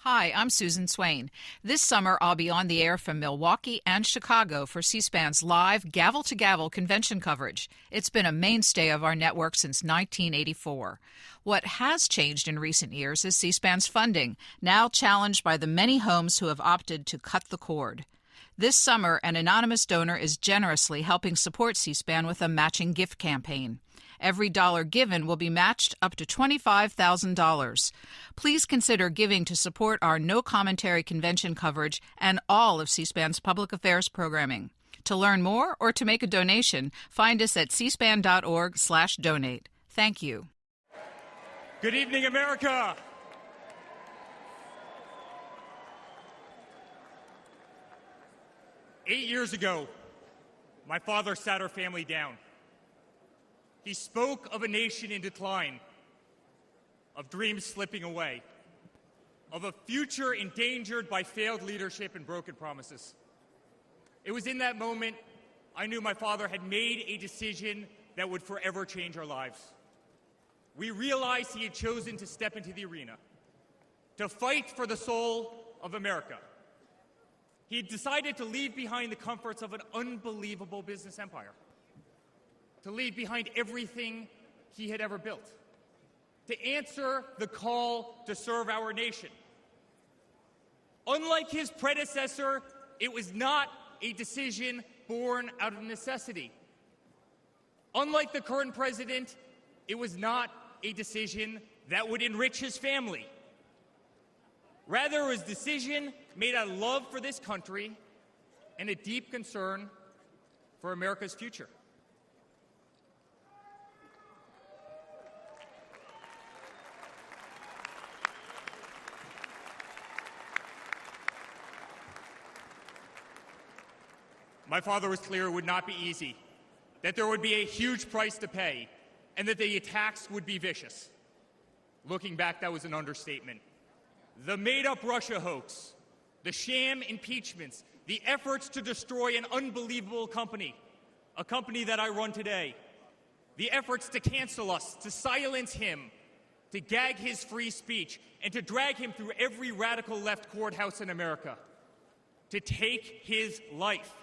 Hi, I'm Susan Swain. This summer, I'll be on the air from Milwaukee and Chicago for C-SPAN's live gavel-to-gavel convention coverage. It's been a mainstay of our network since 1984. What has changed in recent years is C-SPAN's funding, now challenged by the many homes who have opted to cut the cord. This summer, an anonymous donor is generously helping support C-SPAN with a matching gift campaign. Every dollar given will be matched up to $25,000. Please consider giving to support our no-commentary convention coverage and all of C-SPAN's public affairs programming. To learn more or to make a donation, find us at cspan.org/donate. Thank you. Good evening, America. Eight years ago, my father sat our family down. He spoke of a nation in decline, of dreams slipping away, of a future endangered by failed leadership and broken promises. It was in that moment I knew my father had made a decision that would forever change our lives. We realized he had chosen to step into the arena, to fight for the soul of America. He had decided to leave behind the comforts of an unbelievable business empire, to leave behind everything he had ever built, to answer the call to serve our nation. Unlike his predecessor, it was not a decision born out of necessity. Unlike the current president, it was not a decision that would enrich his family. Rather, it was a decision made out of love for this country and a deep concern for America's future. My father was clear it would not be easy, that there would be a huge price to pay, and that the attacks would be vicious. Looking back, that was an understatement. The made-up Russia hoax, the sham impeachments, the efforts to destroy an unbelievable company, a company that I run today, the efforts to cancel us, to silence him, to gag his free speech, and to drag him through every radical left courthouse in America, to take his life.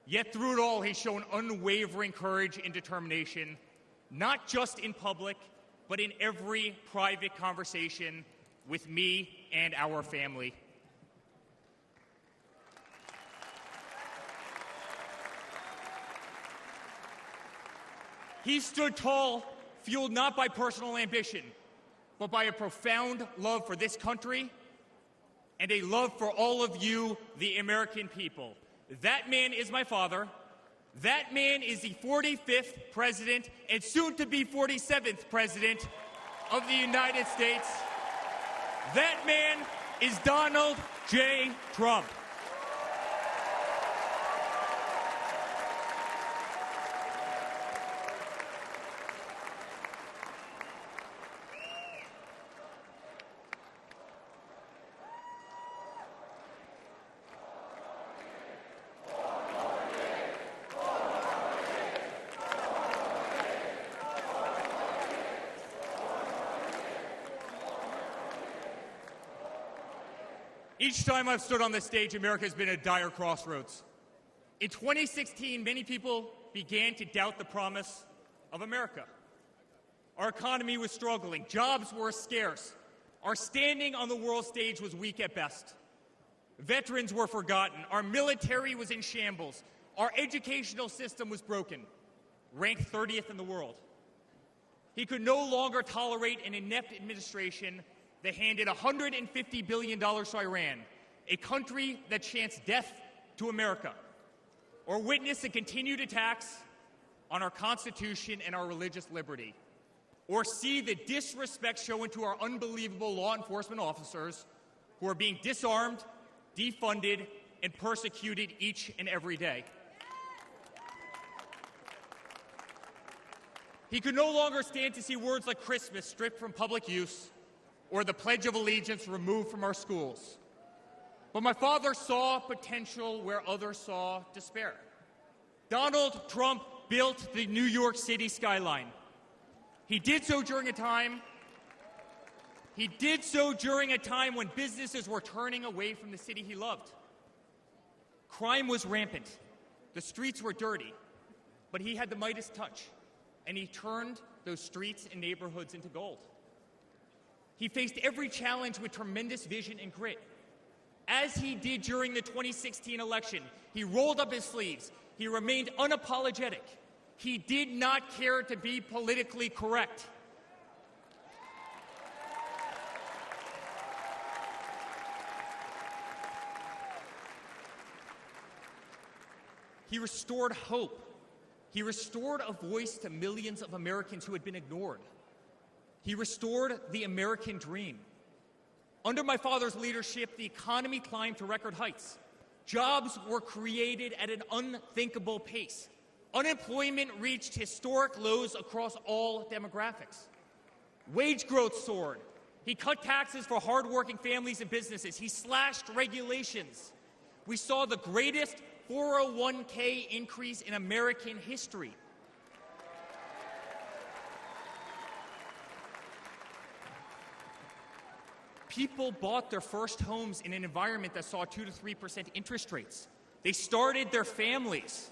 Yet through it all, he's shown unwavering courage and determination, not just in public, but in every private conversation with me and our family. He stood tall, fueled not by personal ambition, but by a profound love for this country and a love for all of you, the American people. That man is my father. That man is the 45th president and soon to be 47th president of the United States. That man is Donald J. Trump. Each time I've stood on this stage, America has been at a dire crossroads. In 2016, many people began to doubt the promise of America. Our economy was struggling. Jobs were scarce. Our standing on the world stage was weak at best. Veterans were forgotten. Our military was in shambles. Our educational system was broken, ranked 30th in the world. He could no longer tolerate an inept administration that handed $150 billion to Iran, a country that chants death to America, or witness the continued attacks on our Constitution and our religious liberty, or see the disrespect shown to our unbelievable law enforcement officers who are being disarmed, defunded, and persecuted each and every day. He could no longer stand to see words like Christmas stripped from public use or the Pledge of Allegiance removed from our schools. But my father saw potential where others saw despair. Donald Trump built the New York City skyline. He did so during a time He did so during a time when businesses were turning away from the city he loved. Crime was rampant. The streets were dirty. But he had the Midas touch, and he turned those streets and neighborhoods into gold. He faced every challenge with tremendous vision and grit. As he did during the 2016 election, he rolled up his sleeves. He remained unapologetic. He did not care to be politically correct. He restored hope. He restored a voice to millions of Americans who had been ignored. He restored the American dream. Under my father's leadership, the economy climbed to record heights. Jobs were created at an unthinkable pace. Unemployment reached historic lows across all demographics. Wage growth soared. He cut taxes for hardworking families and businesses. He slashed regulations. We saw the greatest 401k increase in American history. People bought their first homes in an environment that saw 2 to 3% interest rates. They started their families.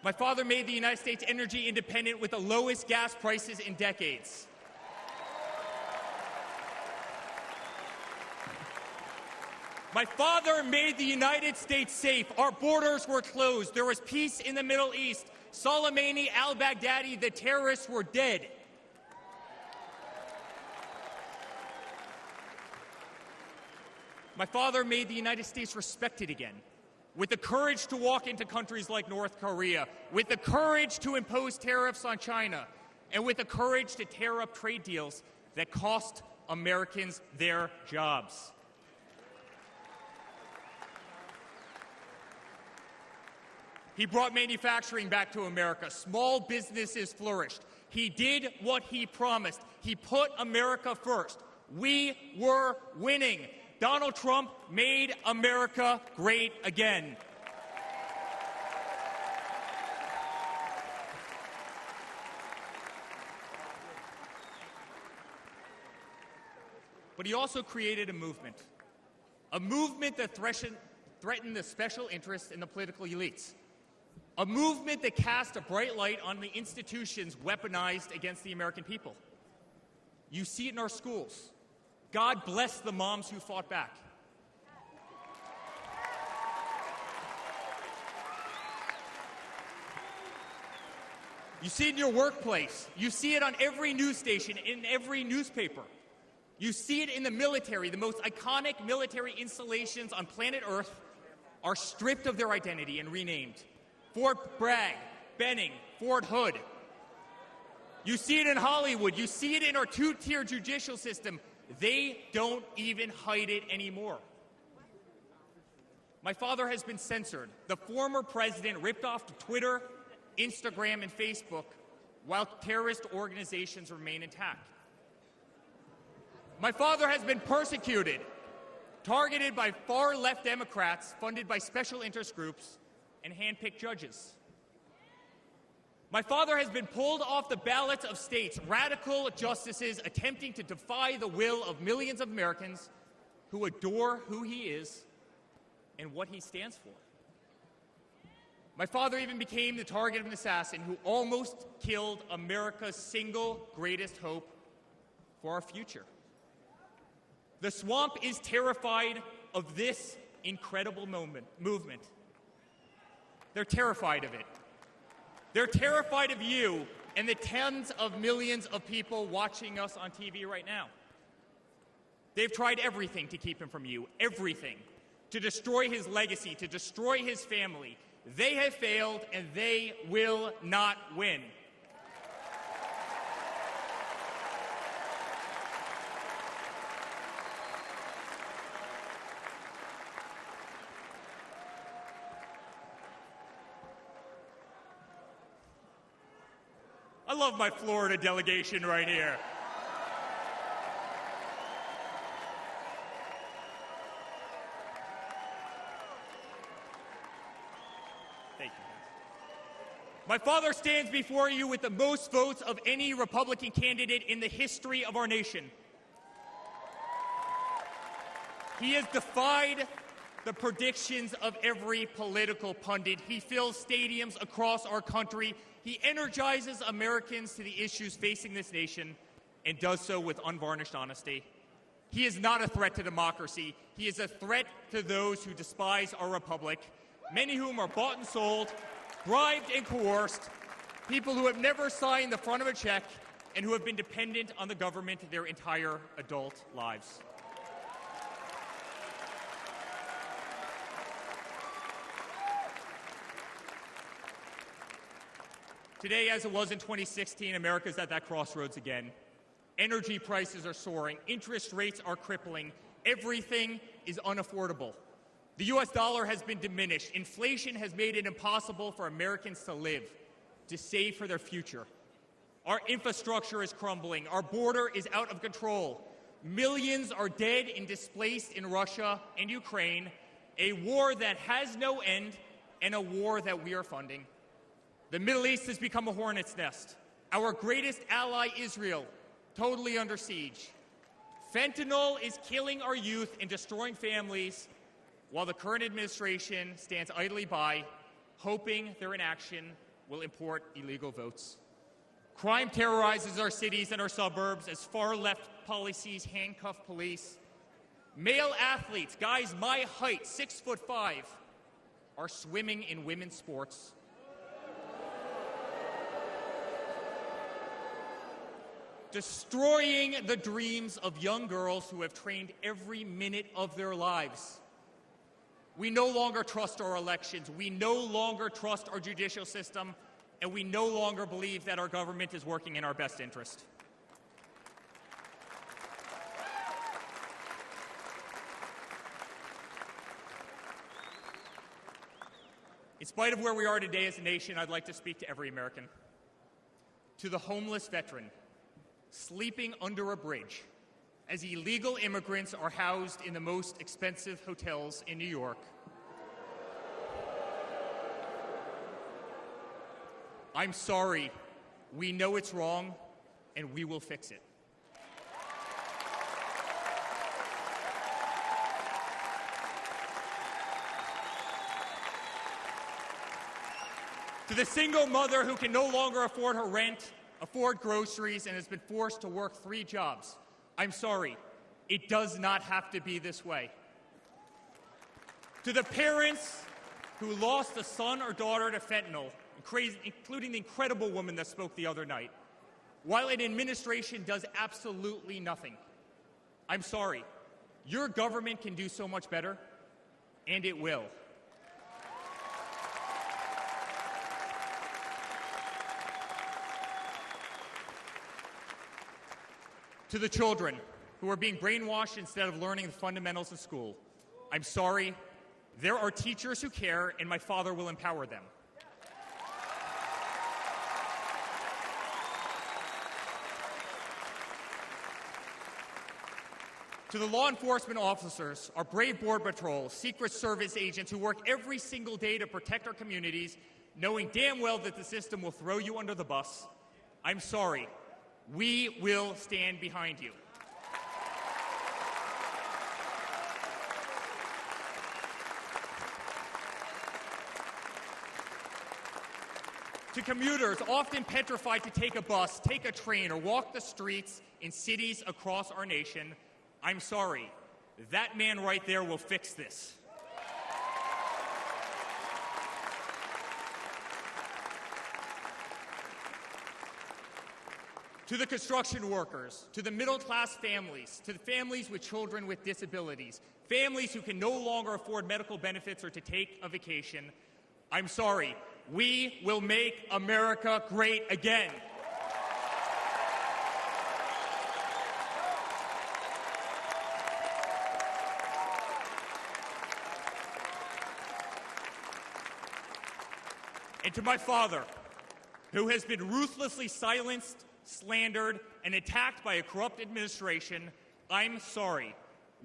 My father made the United States energy independent with the lowest gas prices in decades. My father made the United States safe. Our borders were closed. There was peace in the Middle East. Soleimani, al-Baghdadi, the terrorists were dead. My father made the United States respected again, with the courage to walk into countries like North Korea, with the courage to impose tariffs on China, and with the courage to tear up trade deals that cost Americans their jobs. He brought manufacturing back to America. Small businesses flourished. He did what he promised. He put America first. We were winning. Donald Trump made America great again. But he also created a movement that threatened the special interests in the political elites. A movement that cast a bright light on the institutions weaponized against the American people. You see it in our schools. God bless the moms who fought back. You see it in your workplace. You see it on every news station, in every newspaper. You see it in the military. The most iconic military installations on planet Earth are stripped of their identity and renamed. Fort Bragg, Benning, Fort Hood. You see it in Hollywood. You see it in our two-tier judicial system. They don't even hide it anymore. My father has been censored. The former president ripped off Twitter, Instagram, and Facebook while terrorist organizations remain intact. My father has been persecuted, targeted by far-left Democrats, funded by special interest groups, and hand-picked judges. My father has been pulled off the ballots of states, radical justices attempting to defy the will of millions of Americans who adore who he is and what he stands for. My father even became the target of an assassin who almost killed America's single greatest hope for our future. The swamp is terrified of this incredible movement. They're terrified of it. They're terrified of you and the tens of millions of people watching us on TV right now. They've tried everything to keep him from you, everything, to destroy his legacy, to destroy his family. They have failed, and they will not win. I love my Florida delegation right here. Thank you. My father stands before you with the most votes of any Republican candidate in the history of our nation. He has defied the predictions of every political pundit. He fills stadiums across our country. He energizes Americans to the issues facing this nation and does so with unvarnished honesty. He is not a threat to democracy. He is a threat to those who despise our republic, many whom are bought and sold, bribed and coerced, people who have never signed the front of a check and who have been dependent on the government their entire adult lives. Today, as it was in 2016, America's at that crossroads again. Energy prices are soaring. Interest rates are crippling. Everything is unaffordable. The U.S. dollar has been diminished. Inflation has made it impossible for Americans to live, to save for their future. Our infrastructure is crumbling. Our border is out of control. Millions are dead and displaced in Russia and Ukraine, a war that has no end and a war that we are funding. The Middle East has become a hornet's nest. Our greatest ally, Israel, totally under siege. Fentanyl is killing our youth and destroying families, while the current administration stands idly by, hoping their inaction will import illegal votes. Crime terrorizes our cities and our suburbs as far-left policies handcuff police. Male athletes, guys my height, 6'5", are swimming in women's sports. Destroying the dreams of young girls who have trained every minute of their lives. We no longer trust our elections. We no longer trust our judicial system. And we no longer believe that our government is working in our best interest. In spite of where we are today as a nation, I'd like to speak to every American. To the homeless veteran sleeping under a bridge as illegal immigrants are housed in the most expensive hotels in New York. I'm sorry. We know it's wrong, and we will fix it. To the single mother who can no longer afford her rent, afford groceries, and has been forced to work 3 jobs, I'm sorry. It does not have to be this way. To the parents who lost a son or daughter to fentanyl, including the incredible woman that spoke the other night, while an administration does absolutely nothing, I'm sorry. Your government can do so much better, and it will. To the children who are being brainwashed instead of learning the fundamentals in school, I'm sorry. There are teachers who care, and my father will empower them. To the law enforcement officers, our brave Border Patrol, Secret Service agents who work every single day to protect our communities, knowing damn well that the system will throw you under the bus, I'm sorry. We will stand behind you. To commuters often petrified to take a bus, take a train, or walk the streets in cities across our nation, I'm sorry. That man right there will fix this. To the construction workers, to the middle-class families, to the families with children with disabilities, families who can no longer afford medical benefits or to take a vacation, I'm sorry. We will make America great again. And to my father, who has been ruthlessly silenced, slandered, and attacked by a corrupt administration, I'm sorry.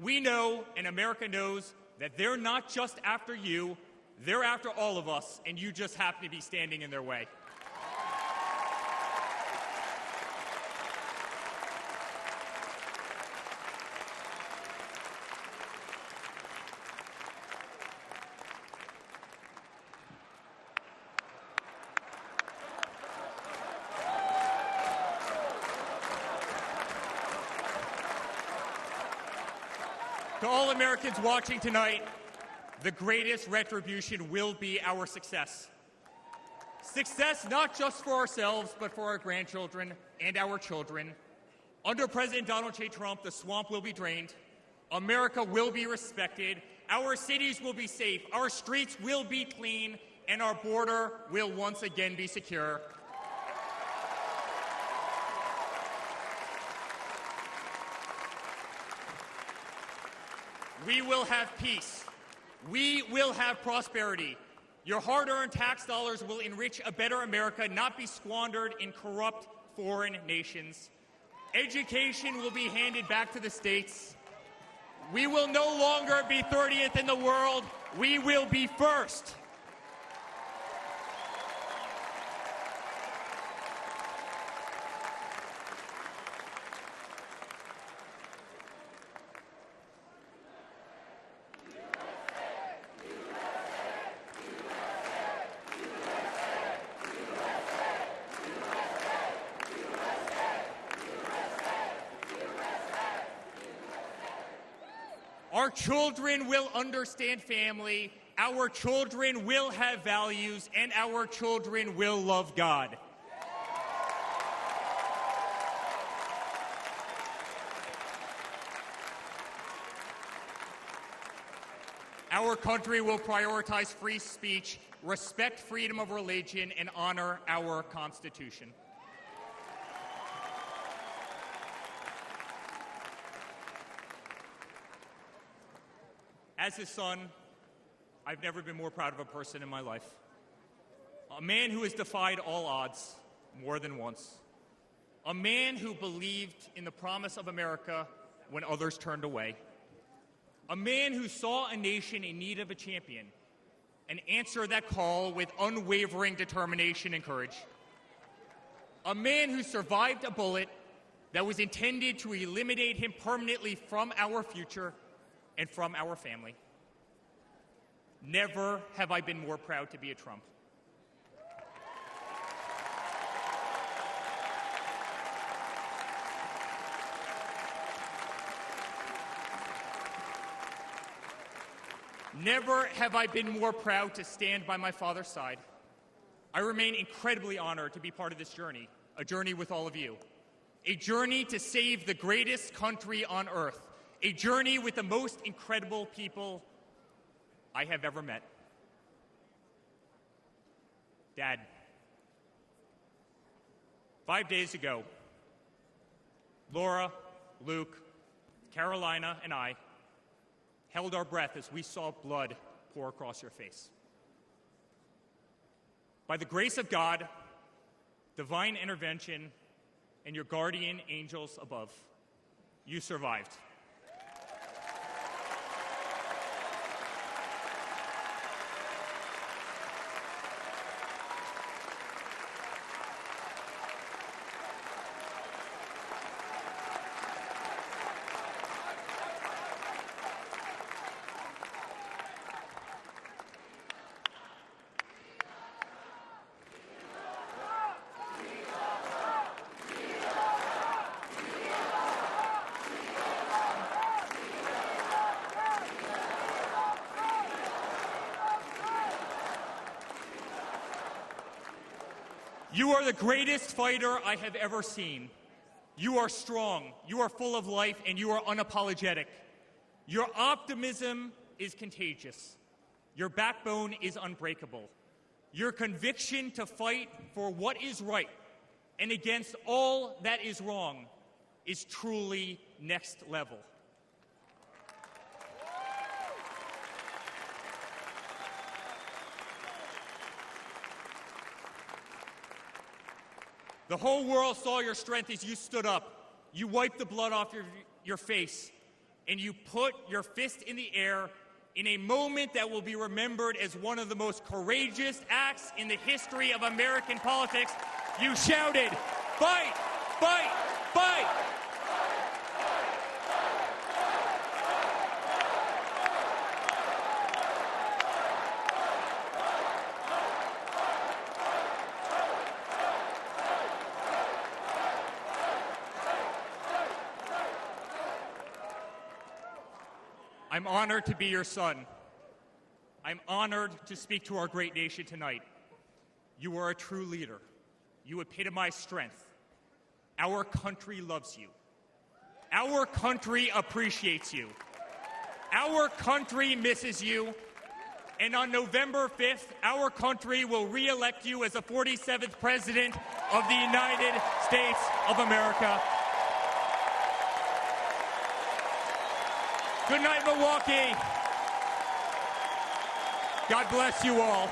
We know, and America knows, that they're not just after you, they're after all of us, and you just happen to be standing in their way. To all Americans watching tonight, the greatest retribution will be our success. Success not just for ourselves, but for our grandchildren and our children. Under President Donald J. Trump, the swamp will be drained. America will be respected. Our cities will be safe. Our streets will be clean. And our border will once again be secure. We will have peace. We will have prosperity. Your hard-earned tax dollars will enrich a better America, not be squandered in corrupt foreign nations. Education will be handed back to the states. We will no longer be 30th in the world. We will be first. Our children will understand family, our children will have values, and our children will love God. Our country will prioritize free speech, respect freedom of religion, and honor our Constitution. As his son, I've never been more proud of a person in my life. A man who has defied all odds more than once. A man who believed in the promise of America when others turned away. A man who saw a nation in need of a champion and answered that call with unwavering determination and courage. A man who survived a bullet that was intended to eliminate him permanently from our future and from our family. Never have I been more proud to be a Trump. Never have I been more proud to stand by my father's side. I remain incredibly honored to be part of this journey, a journey with all of you, a journey to save the greatest country on earth, a journey with the most incredible people I have ever met. Dad, 5 days ago, Laura, Luke, Carolina, and I held our breath as we saw blood pour across your face. By the grace of God, divine intervention, and your guardian angels above, you survived. You are the greatest fighter I have ever seen. You are strong, you are full of life, and you are unapologetic. Your optimism is contagious. Your backbone is unbreakable. Your conviction to fight for what is right and against all that is wrong is truly next level. The whole world saw your strength as you stood up. You wiped the blood off your face, and you put your fist in the air in a moment that will be remembered as one of the most courageous acts in the history of American politics. You shouted, "Fight! Fight! Fight!" I'm honored to be your son. I'm honored to speak to our great nation tonight. You are a true leader. You epitomize strength. Our country loves you. Our country appreciates you. Our country misses you. And on November 5th, our country will re-elect you as the 47th President of the United States of America. Good night, Milwaukee. God bless you all.